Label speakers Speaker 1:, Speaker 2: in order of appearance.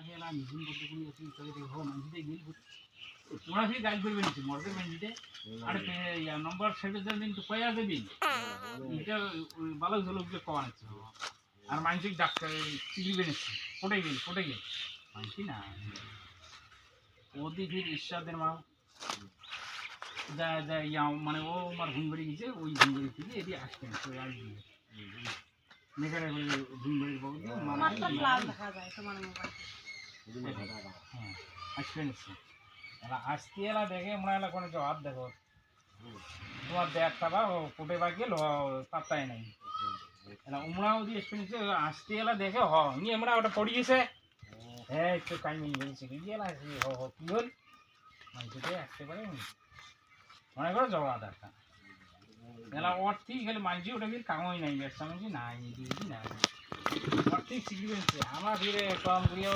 Speaker 1: হেলা মিশিং করতে কোন আছে তাকে দেখো মানজিতে গিল তোমরা কি গাইড করবে নিছে মরবে মানজিতে আরে ইয়া নম্বর 7 দিন তো কয়া দেবি এটা ভালো ঝলক যে কোন আছে আর মানজিক ডাক্তার চিলিবে নিছে ফোটে গেল মানছি না ওদি ফির ইরশাদের মা যা যা ইয়া মানে ও আমার ঘুমবাড়ি গেছে ওই ঘুমবাড়ি থেকে এদি আসবে তো আসবে মেকারে ঘুমবাড়ির বউ
Speaker 2: আমার তো লাল দেখা যায় তোমার মোবাইল
Speaker 1: হ্যাঁ আসবে নিছে এলা আসতে এলা দেখে মনে এলা কোনো জবাব দেখো তোমার দেখটা বা কোটে বা গেল পাত্তাই নাই এলা উমরাও দিয়ে আসবে নিছে আসতে এলা দেখে হ নিয়ে আমরা ওটা পড়ে গেছে হ্যাঁ একটু কাইমি বলছে কি এলা হ কি হল মানুষকে আসতে পারে মনে করো জবাব দেখা এলা ওর ঠিক খালি মানছি ওটা কি কামই নাই ব্যবসা মানছি নাই দিদি না ওর ঠিক শিখবে আমার ফিরে কম করিয়াও